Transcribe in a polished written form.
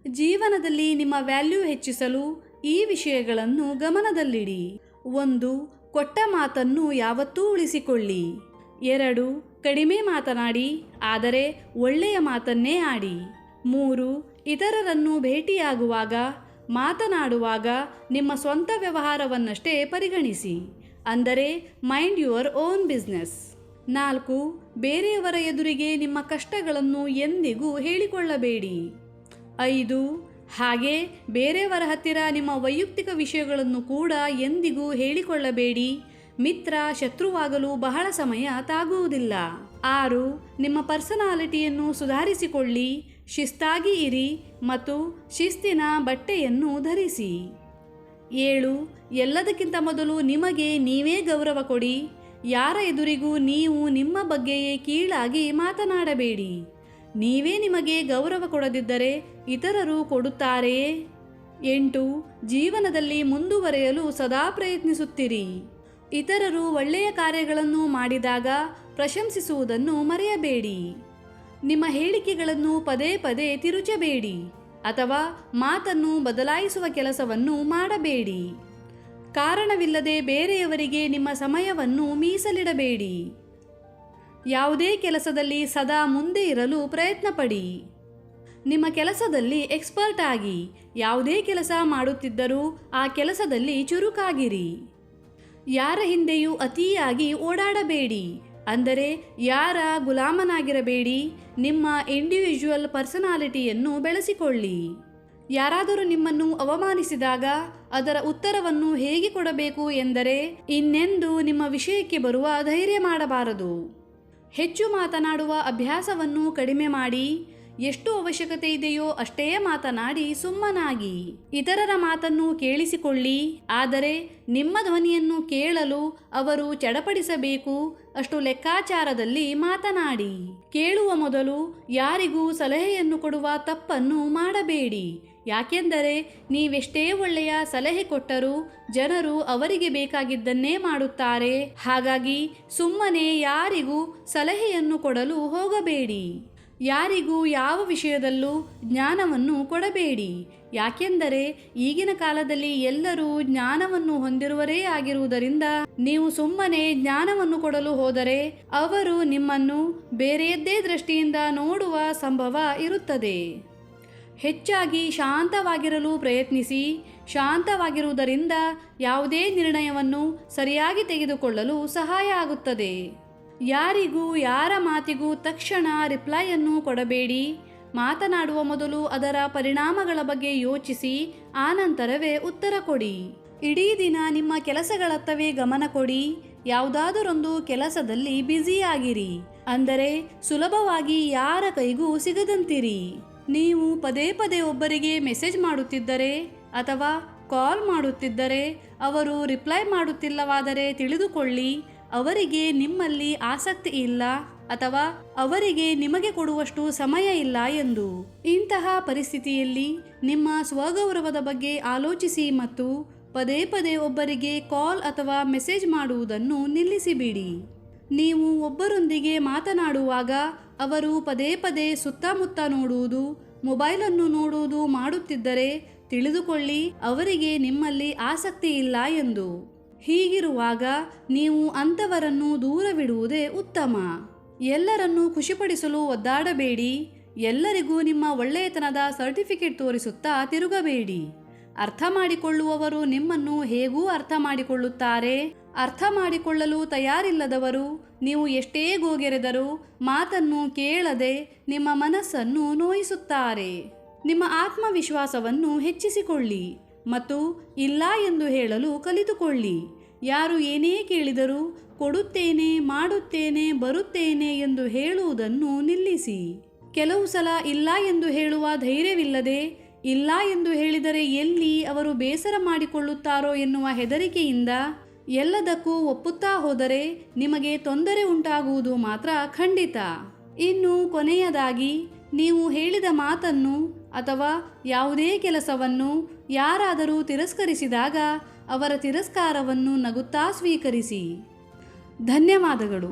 ಜೀವನದಲ್ಲಿ ನಿಮ್ಮ ವ್ಯಾಲ್ಯೂ ಹೆಚ್ಚಿಸಲು ಈ ವಿಷಯಗಳನ್ನು ಗಮನದಲ್ಲಿಡಿ. 1. ಕೊಟ್ಟ ಮಾತನ್ನು ಯಾವತ್ತೂ ಉಳಿಸಿಕೊಳ್ಳಿ. 2. ಕಡಿಮೆ ಮಾತನಾಡಿ, ಆದರೆ ಒಳ್ಳೆಯ ಮಾತನ್ನೇ ಆಡಿ. 3. ಇತರರನ್ನು ಭೇಟಿಯಾಗುವಾಗ, ಮಾತನಾಡುವಾಗ ನಿಮ್ಮ ಸ್ವಂತ ವ್ಯವಹಾರವನ್ನಷ್ಟೇ ಪರಿಗಣಿಸಿ, ಅಂದರೆ ಮೈಂಡ್ ಯುವರ್ ಓನ್ ಬಿಸ್ನೆಸ್. 4. ಬೇರೆಯವರ ಎದುರಿಗೆ ನಿಮ್ಮ ಕಷ್ಟಗಳನ್ನು ಎಂದಿಗೂ ಹೇಳಿಕೊಳ್ಳಬೇಡಿ. 5. ಹಾಗೆ ಬೇರೆಯವರ ಹತ್ತಿರ ನಿಮ್ಮ ವೈಯಕ್ತಿಕ ವಿಷಯಗಳನ್ನು ಕೂಡ ಎಂದಿಗೂ ಹೇಳಿಕೊಳ್ಳಬೇಡಿ. ಮಿತ್ರ ಶತ್ರುವಾಗಲು ಬಹಳ ಸಮಯ ತಾಗುವುದಿಲ್ಲ. 6. ನಿಮ್ಮ ಪರ್ಸನಾಲಿಟಿಯನ್ನು ಸುಧಾರಿಸಿಕೊಳ್ಳಿ, ಶಿಸ್ತಾಗಿ ಇರಿ ಮತ್ತು ಶಿಸ್ತಿನ ಬಟ್ಟೆಯನ್ನು ಧರಿಸಿ. 7. ಎಲ್ಲದಕ್ಕಿಂತ ಮೊದಲು ನಿಮಗೆ ನೀವೇ ಗೌರವ ಕೊಡಿ. ಯಾರ ಎದುರಿಗೂ ನೀವು ನಿಮ್ಮ ಬಗ್ಗೆಯೇ ಕೀಳಾಗಿ ಮಾತನಾಡಬೇಡಿ. ನೀವೇ ನಿಮಗೆ ಗೌರವ ಕೊಡದಿದ್ದರೆ ಇತರರು ಕೊಡುತ್ತಾರೆಯೇ? 8. ಜೀವನದಲ್ಲಿ ಮುಂದುವರೆಯಲು ಸದಾ ಪ್ರಯತ್ನಿಸುತ್ತಿರಿ. ಇತರರು ಒಳ್ಳೆಯ ಕಾರ್ಯಗಳನ್ನು ಮಾಡಿದಾಗ ಪ್ರಶಂಸಿಸುವುದನ್ನು ಮರೆಯಬೇಡಿ. ನಿಮ್ಮ ಹೇಳಿಕೆಗಳನ್ನು ಪದೇ ಪದೇ ತಿರುಚಬೇಡಿ ಅಥವಾ ಮಾತನ್ನು ಬದಲಾಯಿಸುವ ಕೆಲಸವನ್ನು ಮಾಡಬೇಡಿ. ಕಾರಣವಿಲ್ಲದೆ ಬೇರೆಯವರಿಗೆ ನಿಮ್ಮ ಸಮಯವನ್ನು ಮೀಸಲಿಡಬೇಡಿ. ಯಾವುದೇ ಕೆಲಸದಲ್ಲಿ ಸದಾ ಮುಂದೆ ಇರಲು ಪ್ರಯತ್ನಪಡಿ. ನಿಮ್ಮ ಕೆಲಸದಲ್ಲಿ ಎಕ್ಸ್ಪರ್ಟ್ ಆಗಿ, ಯಾವುದೇ ಕೆಲಸ ಮಾಡುತ್ತಿದ್ದರೂ ಆ ಕೆಲಸದಲ್ಲಿ ಚುರುಕಾಗಿರಿ. ಯಾರ ಹಿಂದೆಯೂ ಅತಿಯಾಗಿ ಓಡಾಡಬೇಡಿ, ಅಂದರೆ ಯಾರ ಗುಲಾಮನಾಗಿರಬೇಡಿ. ನಿಮ್ಮ ಇಂಡಿವಿಜುವಲ್ ಪರ್ಸನಾಲಿಟಿಯನ್ನು ಬೆಳೆಸಿಕೊಳ್ಳಿ. ಯಾರಾದರೂ ನಿಮ್ಮನ್ನು ಅವಮಾನಿಸಿದಾಗ ಅದರ ಉತ್ತರವನ್ನು ಹೇಗೆ ಕೊಡಬೇಕು ಎಂದರೆ ಇನ್ನೆಂದೂ ನಿಮ್ಮ ವಿಷಯಕ್ಕೆ ಬರುವ ಧೈರ್ಯ ಮಾಡಬಾರದು. ಹೆಚ್ಚು ಮಾತನಾಡುವ ಅಭ್ಯಾಸವನ್ನು ಕಡಿಮೆ ಮಾಡಿ. ಎಷ್ಟು ಅವಶ್ಯಕತೆ ಇದೆಯೋ ಅಷ್ಟೇ ಮಾತನಾಡಿ ಸುಮ್ಮನಾಗಿ. ಇತರರ ಮಾತನ್ನು ಕೇಳಿಸಿಕೊಳ್ಳಿ, ಆದರೆ ನಿಮ್ಮ ಧ್ವನಿಯನ್ನು ಕೇಳಲು ಅವರು ಚಡಪಡಿಸಬೇಕು ಅಷ್ಟು ಲೆಕ್ಕಾಚಾರದಲ್ಲಿ ಮಾತನಾಡಿ. ಕೇಳುವ ಮೊದಲು ಯಾರಿಗೂ ಸಲಹೆಯನ್ನು ಕೊಡುವ ತಪ್ಪನ್ನು ಮಾಡಬೇಡಿ. ಯಾಕೆಂದರೆ ನೀವೆಷ್ಟೇ ಒಳ್ಳೆಯ ಸಲಹೆ ಕೊಟ್ಟರೂ ಜನರು ಅವರಿಗೆ ಬೇಕಾಗಿದ್ದನ್ನೇ ಮಾಡುತ್ತಾರೆ. ಹಾಗಾಗಿ ಸುಮ್ಮನೆ ಯಾರಿಗೂ ಸಲಹೆಯನ್ನು ಕೊಡಲು ಹೋಗಬೇಡಿ. ಯಾರಿಗೂ ಯಾವ ವಿಷಯದಲ್ಲೂ ಜ್ಞಾನವನ್ನು ಕೊಡಬೇಡಿ. ಯಾಕೆಂದರೆ ಈಗಿನ ಕಾಲದಲ್ಲಿ ಎಲ್ಲರೂ ಜ್ಞಾನವನ್ನು ಹೊಂದಿರುವರೇ ಆಗಿರುವುದರಿಂದ ನೀವು ಸುಮ್ಮನೆ ಜ್ಞಾನವನ್ನು ಕೊಡಲು ಹೋದರೆ ಅವರು ನಿಮ್ಮನ್ನು ಬೇರೆಯದ್ದೇ ದೃಷ್ಟಿಯಿಂದ ನೋಡುವ ಸಂಭವ ಇರುತ್ತದೆ. ಹೆಚ್ಚಾಗಿ ಶಾಂತವಾಗಿರಲು ಪ್ರಯತ್ನಿಸಿ. ಶಾಂತವಾಗಿರುವುದರಿಂದ ಯಾವುದೇ ನಿರ್ಣಯವನ್ನು ಸರಿಯಾಗಿ ತೆಗೆದುಕೊಳ್ಳಲು ಸಹಾಯ ಆಗುತ್ತದೆ. ಯಾರಿಗೂ ಯಾರ ಮಾತಿಗೂ ತಕ್ಷಣ ರಿಪ್ಲೈಯನ್ನು ಕೊಡಬೇಡಿ. ಮಾತನಾಡುವ ಮೊದಲು ಅದರ ಪರಿಣಾಮಗಳ ಬಗ್ಗೆ ಯೋಚಿಸಿ ಆನಂತರವೇ ಉತ್ತರ ಕೊಡಿ. ಇಡೀ ದಿನ ನಿಮ್ಮ ಕೆಲಸಗಳತ್ತವೇ ಗಮನ ಕೊಡಿ. ಯಾವುದಾದರೊಂದು ಕೆಲಸದಲ್ಲಿ ಬ್ಯುಸಿಯಾಗಿರಿ, ಅಂದರೆ ಸುಲಭವಾಗಿ ಯಾರ ಕೈಗೂ ಸಿಗದಂತಿರಿ. ನೀವು ಪದೇ ಪದೇ ಒಬ್ಬರಿಗೆ ಮೆಸೇಜ್ ಮಾಡುತ್ತಿದ್ದರೆ ಅಥವಾ ಕಾಲ್ ಮಾಡುತ್ತಿದ್ದರೆ ಅವರು ರಿಪ್ಲೈ ಮಾಡುತ್ತಿಲ್ಲವಾದರೆ ತಿಳಿದುಕೊಳ್ಳಿ ಅವರಿಗೆ ನಿಮ್ಮಲ್ಲಿ ಆಸಕ್ತಿ ಇಲ್ಲ ಅಥವಾ ಅವರಿಗೆ ನಿಮಗೆ ಕೊಡುವಷ್ಟು ಸಮಯ ಇಲ್ಲ ಎಂದು. ಇಂತಹ ಪರಿಸ್ಥಿತಿಯಲ್ಲಿ ನಿಮ್ಮ ಸ್ವಗೌರವದ ಬಗ್ಗೆ ಆಲೋಚಿಸಿ ಮತ್ತು ಪದೇ ಪದೇ ಒಬ್ಬರಿಗೆ ಕಾಲ್ ಅಥವಾ ಮೆಸೇಜ್ ಮಾಡುವುದನ್ನು ನಿಲ್ಲಿಸಿಬಿಡಿ. ನೀವು ಒಬ್ಬರೊಂದಿಗೆ ಮಾತನಾಡುವಾಗ ಅವರು ಪದೇ ಪದೇ ಸುತ್ತಮುತ್ತ ನೋಡುವುದು, ಮೊಬೈಲನ್ನು ನೋಡುವುದು ಮಾಡುತ್ತಿದ್ದರೆ ತಿಳಿದುಕೊಳ್ಳಿ ಅವರಿಗೆ ನಿಮ್ಮಲ್ಲಿ ಆಸಕ್ತಿ ಇಲ್ಲ ಎಂದು. ಹೀಗಿರುವಾಗ ನೀವು ಅಂಥವರನ್ನು ದೂರವಿಡುವುದೇ ಉತ್ತಮ. ಎಲ್ಲರನ್ನೂ ಖುಷಿಪಡಿಸಲು ಒದ್ದಾಡಬೇಡಿ. ಎಲ್ಲರಿಗೂ ನಿಮ್ಮ ಒಳ್ಳೆಯತನದ ಸರ್ಟಿಫಿಕೇಟ್ ತೋರಿಸುತ್ತಾ ತಿರುಗಬೇಡಿ. ಅರ್ಥ ಮಾಡಿಕೊಳ್ಳುವವರು ನಿಮ್ಮನ್ನು ಹೇಗೂ ಅರ್ಥ ಮಾಡಿಕೊಳ್ಳುತ್ತಾರೆ. ಅರ್ಥ ಮಾಡಿಕೊಳ್ಳಲು ತಯಾರಿಲ್ಲದವರು ನೀವು ಎಷ್ಟೇ ಗೋಗೆರೆದರೂ ಮಾತನ್ನು ಕೇಳದೆ ನಿಮ್ಮ ಮನಸ್ಸನ್ನು ನೋಯಿಸುತ್ತಾರೆ. ನಿಮ್ಮ ಆತ್ಮವಿಶ್ವಾಸವನ್ನು ಹೆಚ್ಚಿಸಿಕೊಳ್ಳಿ ಮತ್ತು ಇಲ್ಲ ಎಂದು ಹೇಳಲು ಕಲಿತುಕೊಳ್ಳಿ. ಯಾರು ಏನೇ ಕೇಳಿದರೂ ಕೊಡುತ್ತೇನೆ, ಮಾಡುತ್ತೇನೆ, ಬರುತ್ತೇನೆ ಎಂದು ಹೇಳುವುದನ್ನು ನಿಲ್ಲಿಸಿ. ಕೆಲವು ಸಲ ಇಲ್ಲ ಎಂದು ಹೇಳುವ ಧೈರ್ಯವಿಲ್ಲದೆ, ಇಲ್ಲ ಎಂದು ಹೇಳಿದರೆ ಎಲ್ಲಿ ಅವರು ಬೇಸರ ಮಾಡಿಕೊಳ್ಳುತ್ತಾರೋ ಎನ್ನುವ ಹೆದರಿಕೆಯಿಂದ ಎಲ್ಲದಕ್ಕೂ ಒಪ್ಪುತ್ತಾ ಹೋದರೆ ನಿಮಗೆ ತೊಂದರೆ ಉಂಟಾಗುವುದು ಮಾತ್ರ ಖಂಡಿತ. ಇನ್ನು ಕೊನೆಯದಾಗಿ, ನೀವು ಹೇಳಿದ ಮಾತನ್ನು ಅಥವಾ ಯಾವುದೇ ಕೆಲಸವನ್ನು ಯಾರಾದರೂ ತಿರಸ್ಕರಿಸಿದಾಗ ಅವರ ತಿರಸ್ಕಾರವನ್ನು ನಗುತ್ತಾ ಸ್ವೀಕರಿಸಿ. ಧನ್ಯವಾದಗಳು.